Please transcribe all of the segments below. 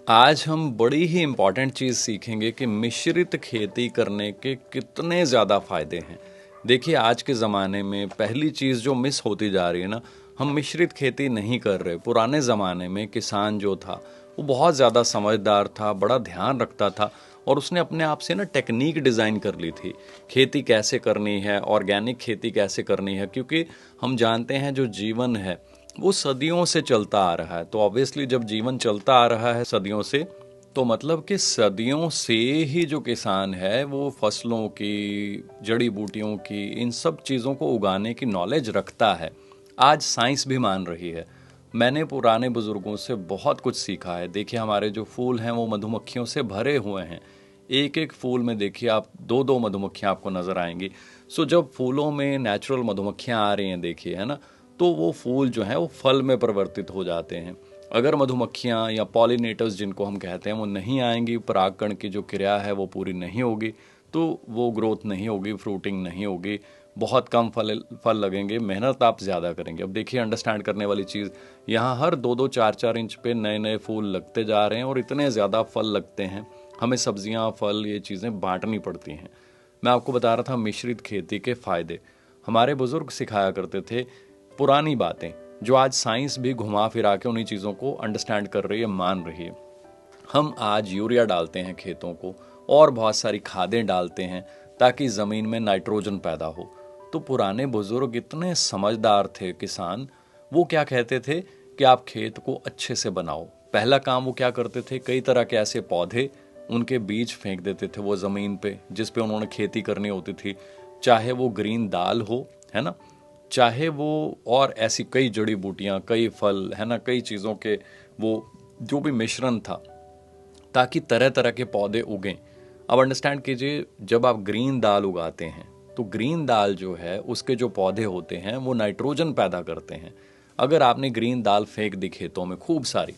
आज हम बड़ी ही इम्पॉर्टेंट चीज़ सीखेंगे कि मिश्रित खेती करने के कितने ज़्यादा फ़ायदे हैं। देखिए आज के ज़माने में पहली चीज़ जो मिस होती जा रही है ना, हम मिश्रित खेती नहीं कर रहे। पुराने ज़माने में किसान जो था वो बहुत ज़्यादा समझदार था, बड़ा ध्यान रखता था और उसने अपने आप से ना टेक्निक डिज़ाइन कर ली थी। खेती कैसे करनी है, ऑर्गेनिक खेती कैसे करनी है, क्योंकि हम जानते हैं जो जीवन है वो सदियों से चलता आ रहा है। तो ऑब्वियसली जब जीवन चलता आ रहा है सदियों से, तो मतलब कि सदियों से ही जो किसान है वो फसलों की, जड़ी बूटियों की, इन सब चीज़ों को उगाने की नॉलेज रखता है। आज साइंस भी मान रही है। मैंने पुराने बुजुर्गों से बहुत कुछ सीखा है। देखिए हमारे जो फूल हैं वो मधुमक्खियों से भरे हुए हैं। एक एक फूल में देखिए आप दो दो मधुमक्खियाँ आपको नज़र आएंगी। सो जब फूलों में नेचुरल मधुमक्खियाँ आ रही हैं देखिए, है ना, तो वो फूल जो हैं वो फल में परिवर्तित हो जाते हैं। अगर मधुमक्खियाँ या पॉलिनेटर्स जिनको हम कहते हैं वो नहीं आएंगी, परागकण की जो क्रिया है वो पूरी नहीं होगी, तो वो ग्रोथ नहीं होगी, फ्रूटिंग नहीं होगी, बहुत कम फल फल लगेंगे, मेहनत आप ज़्यादा करेंगे। अब देखिए अंडरस्टैंड करने वाली चीज़, यहाँ हर दो दो चार चार इंच पे नए नए फूल लगते जा रहे हैं और इतने ज़्यादा फल लगते हैं। हमें सब्जियाँ, फल, ये चीज़ें बांटनी पड़ती हैं। मैं आपको बता रहा था मिश्रित खेती के फ़ायदे। हमारे बुज़ुर्ग सिखाया करते थे पुरानी बातें, जो आज साइंस भी घुमा फिरा के उन्हीं चीज़ों को अंडरस्टैंड कर रही है, मान रही है। हम आज यूरिया डालते हैं खेतों को और बहुत सारी खादें डालते हैं ताकि ज़मीन में नाइट्रोजन पैदा हो। तो पुराने बुजुर्ग इतने समझदार थे किसान, वो क्या कहते थे कि आप खेत को अच्छे से बनाओ। पहला काम वो क्या करते थे, कई तरह के ऐसे पौधे, उनके बीज फेंक देते थे वो ज़मीन पे जिस पे उन्होंने खेती करनी होती थी। चाहे वो ग्रीन दाल हो, है ना, चाहे वो और ऐसी कई जड़ी बूटियां, कई फल, है ना, कई चीज़ों के वो जो भी मिश्रण था, ताकि तरह तरह के पौधे उगें। अब अंडरस्टैंड कीजिए, जब आप ग्रीन दाल उगाते हैं तो ग्रीन दाल जो है उसके जो पौधे होते हैं वो नाइट्रोजन पैदा करते हैं। अगर आपने ग्रीन दाल फेंक दी खेतों में, खूब सारी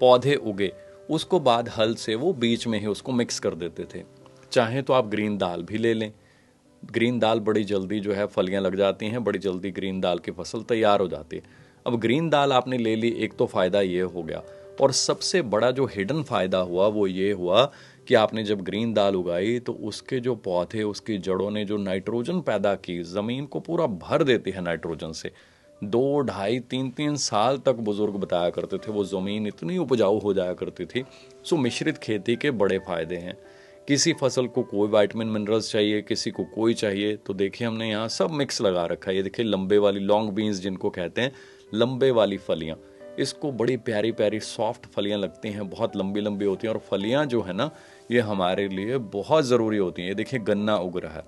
पौधे उगे, उसको बाद हल से वो बीच में ही उसको मिक्स कर देते थे। चाहे तो आप ग्रीन दाल भी ले लें। ग्रीन दाल बड़ी जल्दी जो है फलियां लग जाती हैं, बड़ी जल्दी ग्रीन दाल की फसल तैयार हो जाती है। अब ग्रीन दाल आपने ले ली, एक तो फ़ायदा ये हो गया। और सबसे बड़ा जो हिडन फ़ायदा हुआ वो ये हुआ कि आपने जब ग्रीन दाल उगाई तो उसके जो पौधे, उसकी जड़ों ने जो नाइट्रोजन पैदा की, ज़मीन को पूरा भर देती है नाइट्रोजन से। 2 ढाई 3 3 साल तक बुजुर्ग बताया करते थे वो ज़मीन इतनी उपजाऊ हो जाया करती थी। सो मिश्रित खेती के बड़े फ़ायदे हैं। किसी फसल को कोई विटामिन मिनरल्स चाहिए, किसी को कोई चाहिए, तो देखिए हमने यहाँ सब मिक्स लगा रखा है। ये देखिए लंबे वाली लॉन्ग बीन्स जिनको कहते हैं, लंबे वाली फलियाँ, इसको बड़ी प्यारी प्यारी सॉफ्ट फलियाँ लगती हैं, बहुत लंबी लंबी होती हैं और फलियाँ जो है ना, ये हमारे लिए बहुत ज़रूरी होती हैं। ये देखिए गन्ना उग रहा है,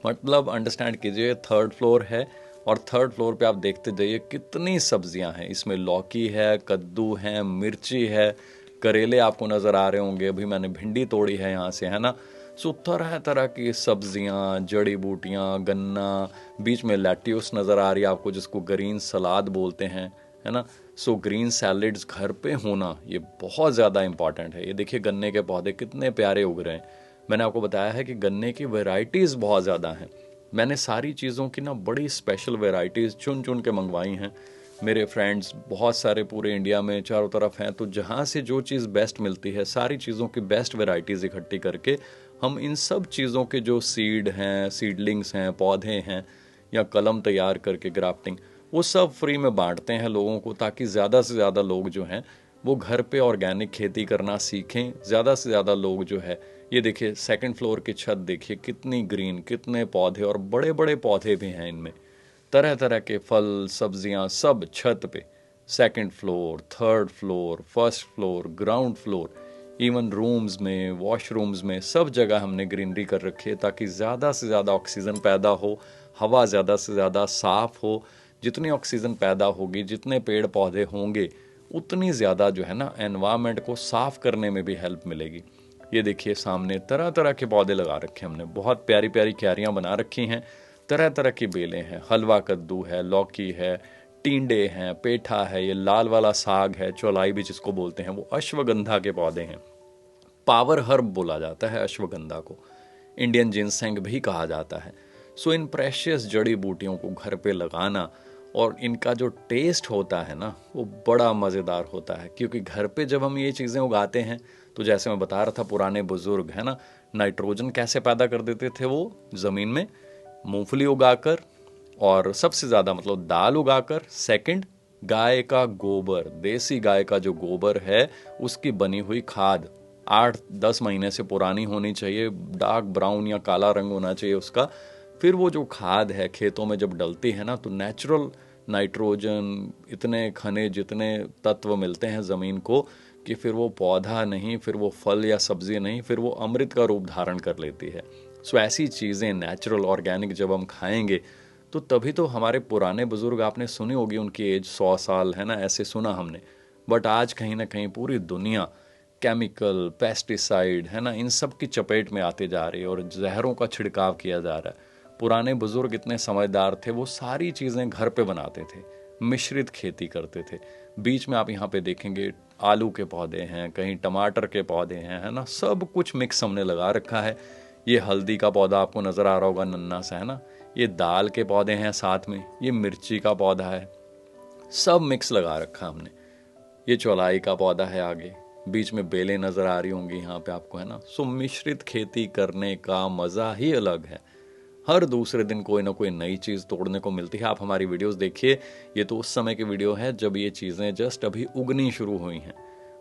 मतलब अंडरस्टैंड कीजिए, थर्ड फ्लोर है और थर्ड फ्लोर पे आप देखते जाइए कितनी सब्जियां हैं। इसमें लौकी है, कद्दू है, मिर्ची है, करेले आपको नज़र आ रहे होंगे, अभी मैंने भिंडी तोड़ी है यहाँ से, है ना। सो तरह तरह की सब्जियां, जड़ी बूटियां, गन्ना, बीच में लेट्यूस नज़र आ रही है आपको जिसको ग्रीन सलाद बोलते हैं, है ना। सो ग्रीन सैलड्स घर पे होना ये बहुत ज़्यादा इंपॉर्टेंट है। ये देखिए गन्ने के पौधे कितने प्यारे उग रहे हैं। मैंने आपको बताया है कि गन्ने की वैरायटीज़ बहुत ज़्यादा हैं। मैंने सारी चीज़ों की ना बड़ी स्पेशल वैरायटीज़ चुन चुन के मंगवाई हैं। मेरे फ्रेंड्स बहुत सारे पूरे इंडिया में चारों तरफ हैं, तो जहाँ से जो चीज़ बेस्ट मिलती है, सारी चीज़ों की बेस्ट वैरायटीज़ इकट्ठी करके हम इन सब चीज़ों के जो सीड हैं, सीडलिंग्स हैं, पौधे हैं, या कलम तैयार करके ग्राफ्टिंग, वो सब फ्री में बांटते हैं लोगों को, ताकि ज़्यादा से ज़्यादा लोग जो हैं वो घर पे ऑर्गेनिक खेती करना सीखें। ज़्यादा से ज़्यादा लोग जो है, ये देखिए सेकंड फ्लोर की छत देखिए कितनी ग्रीन, कितने पौधे, और बड़े बड़े पौधे भी हैं इनमें, तरह तरह के फल, सब्जियां, सब छत पे। Second floor, third floor, first floor, ground floor, even rooms में, वॉशरूम्स में, सब जगह हमने ग्रीनरी कर रखी है ताकि ज़्यादा से ज़्यादा ऑक्सीजन पैदा हो, हवा ज़्यादा से ज़्यादा साफ़ हो। जितनी ऑक्सीजन पैदा होगी, जितने पेड़ पौधे होंगे, उतनी ज़्यादा जो है ना एनवायरनमेंट को साफ़ करने में भी हेल्प मिलेगी। ये देखिए सामने तरह तरह के पौधे लगा रखे हैं हमने, बहुत प्यारी प्यारी क्यारियाँ बना रखी हैं, तरह तरह की बेलें हैं, हलवा कद्दू है, लौकी है, टिंडे हैं, पेठा है, ये लाल वाला साग है, चौलाई भी जिसको बोलते हैं, वो अश्वगंधा के पौधे हैं। पावर हर्ब बोला जाता है अश्वगंधा को, इंडियन जिनसेंग भी कहा जाता है। सो इन प्रेशियस जड़ी बूटियों को घर पे लगाना और इनका जो टेस्ट होता है ना वो बड़ा मज़ेदार होता है, क्योंकि घर पे जब हम ये चीज़ें उगाते हैं तो जैसे मैं बता रहा था पुराने बुज़ुर्ग है ना, नाइट्रोजन कैसे पैदा कर देते थे वो ज़मीन में मूंगफली उगाकर, और सबसे ज़्यादा मतलब दाल उगाकर। सेकंड, गाय का गोबर, देसी गाय का जो गोबर है उसकी बनी हुई खाद 8-10 महीने से पुरानी होनी चाहिए, डार्क ब्राउन या काला रंग होना चाहिए उसका। फिर वो जो खाद है खेतों में जब डलती है ना तो नेचुरल नाइट्रोजन, इतने खनिज, इतने तत्व मिलते हैं ज़मीन को कि फिर वो पौधा नहीं, फिर वो फल या सब्जी नहीं, फिर वो अमृत का रूप धारण कर लेती है। सो ऐसी चीज़ें नेचुरल ऑर्गेनिक जब हम खाएंगे तो तभी तो हमारे पुराने बुजुर्ग, आपने सुनी होगी उनकी एज 100 साल है ना, ऐसे सुना हमने। बट आज कहीं ना कहीं पूरी दुनिया केमिकल, पेस्टिसाइड है ना, इन सब की चपेट में आते जा रही है और जहरों का छिड़काव किया जा रहा है। पुराने बुजुर्ग इतने समझदार थे, वो सारी चीज़ें घर पे बनाते थे, मिश्रित खेती करते थे। बीच में आप यहाँ पे देखेंगे आलू के पौधे हैं, कहीं टमाटर के पौधे हैं, है ना, सब कुछ मिक्स हमने लगा रखा है। ये हल्दी का पौधा आपको नज़र आ रहा होगा नन्ना सा, है ना, ये दाल के पौधे हैं, साथ में ये मिर्ची का पौधा है, सब मिक्स लगा रखा हमने। ये चौलाई का पौधा है आगे, बीच में बेलें नज़र आ रही होंगी यहाँ पे आपको, है ना। सो मिश्रित खेती करने का मज़ा ही अलग है। हर दूसरे दिन कोई ना कोई नई चीज़ तोड़ने को मिलती है। आप हमारी वीडियोस देखिए, ये तो उस समय की वीडियो है जब ये चीज़ें जस्ट अभी उगनी शुरू हुई हैं।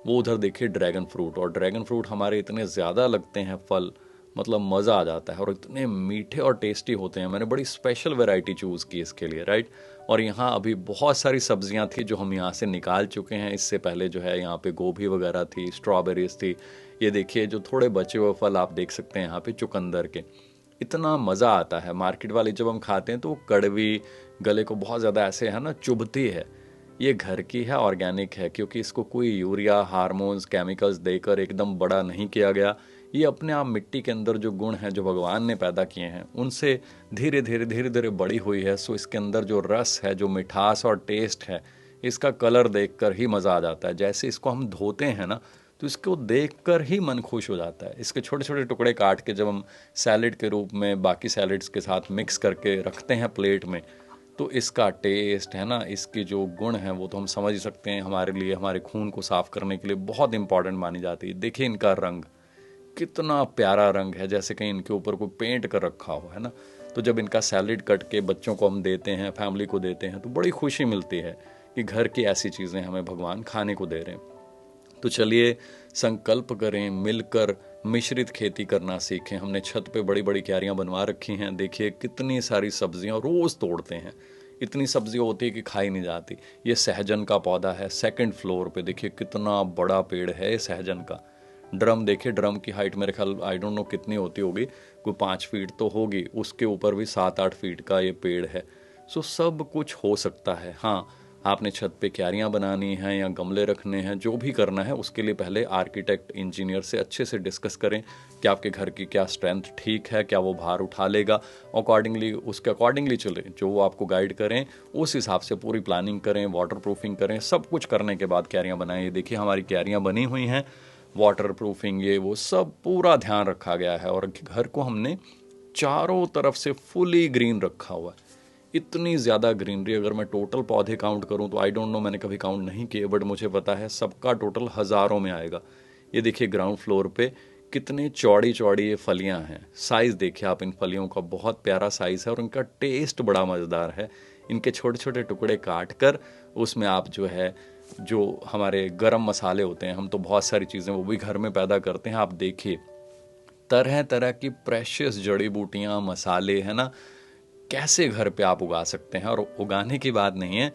वो उधर देखिए ड्रैगन फ्रूट, और ड्रैगन फ्रूट हमारे इतने ज़्यादा लगते हैं फल, मतलब मज़ा आ जाता है, और इतने मीठे और टेस्टी होते हैं। मैंने बड़ी स्पेशल वैरायटी चूज़ की इसके लिए, राइट। और यहाँ अभी बहुत सारी सब्जियाँ थी जो हम यहाँ से निकाल चुके हैं। इससे पहले जो है यहाँ पे गोभी वगैरह थी, स्ट्रॉबेरीज थी। ये देखिए जो थोड़े बचे हुए फल आप देख सकते हैं यहाँ पे चुकंदर के। इतना मज़ा आता है। मार्केट वाली जब हम खाते हैं तो वो कड़वी, गले को बहुत ज़्यादा ऐसे है ना चुभती है। ये घर की है, ऑर्गेनिक है, क्योंकि इसको कोई यूरिया, हार्मोन्स, केमिकल्स देकर एकदम बड़ा नहीं किया गया। ये अपने आप मिट्टी के अंदर जो गुण हैं जो भगवान ने पैदा किए हैं उनसे धीरे धीरे धीरे धीरे बड़ी हुई है। सो इसके अंदर जो रस है, जो मिठास और टेस्ट है, इसका कलर देखकर ही मज़ा आ जाता है। जैसे इसको हम धोते हैं ना तो इसको देखकर ही मन खुश हो जाता है। इसके छोटे छोटे टुकड़े काट के जब हम सैलेड के रूप में बाकी सैलेड्स के साथ मिक्स करके रखते हैं प्लेट में, तो इसका टेस्ट है ना, इसके जो गुण हैं वो तो हम समझ ही सकते हैं। हमारे लिए, हमारे खून को साफ़ करने के लिए बहुत इंपॉर्टेंट मानी जाती है। देखिए इनका रंग कितना प्यारा रंग है, जैसे कहीं इनके ऊपर कोई पेंट कर रखा हो, है ना। तो जब इनका सैलेड कट के बच्चों को हम देते हैं, फैमिली को देते हैं, तो बड़ी खुशी मिलती है कि घर की ऐसी चीज़ें हमें भगवान खाने को दे रहे हैं। तो चलिए संकल्प करें, मिलकर मिश्रित खेती करना सीखें। हमने छत पे बड़ी बड़ी क्यारियां बनवा रखी हैं। देखिए कितनी सारी सब्जियां रोज़ तोड़ते हैं। इतनी सब्जियां होती है कि खाई नहीं जाती। ये सहजन का पौधा है, सेकंड फ्लोर पे देखिए कितना बड़ा पेड़ है ये सहजन का। ड्रम देखिए, ड्रम की हाइट मेरे ख्याल आई डोंट नो कितनी होती होगी, कोई 5 फीट तो होगी। उसके ऊपर भी 7-8 फीट का ये पेड़ है। सो सब कुछ हो सकता है। हाँ, आपने छत पे क्यारियाँ बनानी हैं या गमले रखने हैं, जो भी करना है उसके लिए पहले आर्किटेक्ट, इंजीनियर से अच्छे से डिस्कस करें कि आपके घर की क्या स्ट्रेंथ ठीक है, क्या वो भार उठा लेगा। अकॉर्डिंगली, उसके अकॉर्डिंगली चलें, जो वो आपको गाइड करें उस हिसाब से पूरी प्लानिंग करें, वाटर प्रूफिंग करें। सब कुछ करने के बाद क्यारियाँ बनाएं। ये देखिए हमारी क्यारियाँ बनी हुई हैं, वाटर प्रूफिंग, ये वो सब पूरा ध्यान रखा गया है। और घर को हमने चारों तरफ से फुली ग्रीन रखा हुआ है। इतनी ज़्यादा ग्रीनरी, अगर मैं टोटल पौधे काउंट करूं तो आई डोंट नो, मैंने कभी काउंट नहीं किए, बट मुझे पता है सबका टोटल हज़ारों में आएगा। ये देखिए ग्राउंड फ्लोर पे कितनी चौड़ी चौड़ी ये फलियां हैं। साइज़ देखिए आप इन फलियों का, बहुत प्यारा साइज़ है और इनका टेस्ट बड़ा मज़ेदार है। इनके छोटे छोटे टुकड़े काट कर उसमें आप जो है, जो हमारे गरम मसाले होते हैं, हम तो बहुत सारी चीज़ें वो भी घर में पैदा करते हैं। आप देखिए तरह तरह की प्रेशियस जड़ी बूटियाँ, मसाले, है ना, कैसे घर पे आप उगा सकते हैं। और उगाने की बात नहीं है,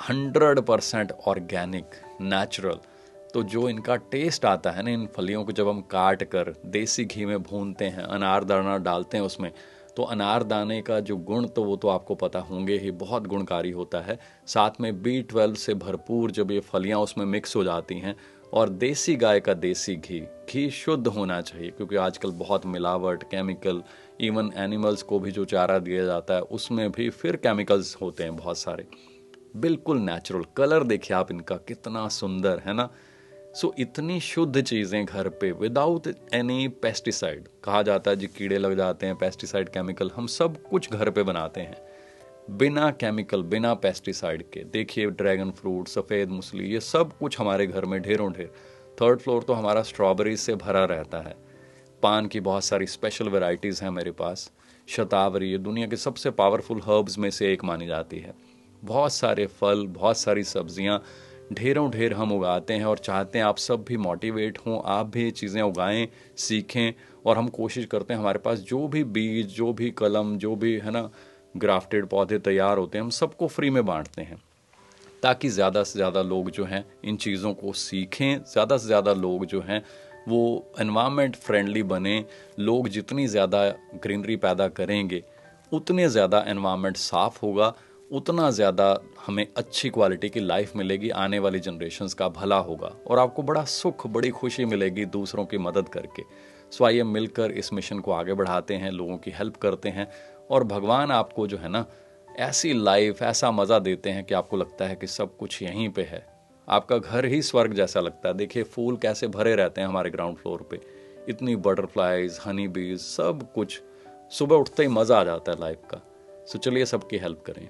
100% ऑर्गेनिक, नेचुरल। तो जो इनका टेस्ट आता है ना इन फलियों को, जब हम काट कर देसी घी में भूनते हैं, अनारदाना डालते हैं उसमें, तो अनारदाने का जो गुण तो वो तो आपको पता होंगे ही, बहुत गुणकारी होता है। साथ में B12 से भरपूर जब ये फलियां उसमें मिक्स हो जाती हैं, और देसी गाय का देसी घी, घी शुद्ध होना चाहिए, क्योंकि आजकल बहुत मिलावट, केमिकल, इवन एनिमल्स को भी जो चारा दिया जाता है उसमें भी फिर केमिकल्स होते हैं बहुत सारे। बिल्कुल नेचुरल कलर देखिए आप इनका कितना सुंदर है ना। सो इतनी शुद्ध चीज़ें घर पे विदाउट एनी पेस्टिसाइड। कहा जाता है जी कीड़े लग जाते हैं, पेस्टिसाइड, केमिकल, हम सब कुछ घर पे बनाते हैं। बिना केमिकल, बिना पेस्टिसाइड के। देखिए ड्रैगन फ्रूट, सफ़ेद मूसली, ये सब कुछ हमारे घर में ढेरों ढेर। थर्ड फ्लोर तो हमारा स्ट्रॉबेरी से भरा रहता है। पान की बहुत सारी स्पेशल वैरायटीज़ हैं मेरे पास। शतावरी, ये दुनिया के सबसे पावरफुल हर्ब्स में से एक मानी जाती है। बहुत सारे फल, बहुत सारी सब्जियां ढेरों ढेर हम उगाते हैं और चाहते हैं आप सब भी मोटिवेट हों, आप भी ये चीज़ें उगाएं, सीखें। और हम कोशिश करते हैं हमारे पास जो भी बीज, जो भी कलम, जो भी है ना ग्राफ्टेड पौधे तैयार होते हैं, हम सबको फ्री में बांटते हैं, ताकि ज़्यादा से ज़्यादा लोग जो हैं इन चीज़ों को सीखें, ज़्यादा से ज़्यादा लोग जो हैं वो एनवायरनमेंट फ्रेंडली बने। लोग जितनी ज़्यादा ग्रीनरी पैदा करेंगे उतने ज़्यादा एनवायरनमेंट साफ़ होगा, उतना ज़्यादा हमें अच्छी क्वालिटी की लाइफ मिलेगी, आने वाली जनरेशन्स का भला होगा और आपको बड़ा सुख, बड़ी खुशी मिलेगी दूसरों की मदद करके। सो आइए मिलकर इस मिशन को आगे बढ़ाते हैं, लोगों की हेल्प करते हैं और भगवान आपको जो है ना ऐसी लाइफ, ऐसा मज़ा देते हैं कि आपको लगता है कि सब कुछ यहीं पे है। आपका घर ही स्वर्ग जैसा लगता है। देखिए फूल कैसे भरे रहते हैं हमारे ग्राउंड फ्लोर पे, इतनी बटरफ्लाइज, हनी बीज, सब कुछ। सुबह उठते ही मज़ा आ जाता है लाइफ का। सो चलिए सबकी हेल्प करें।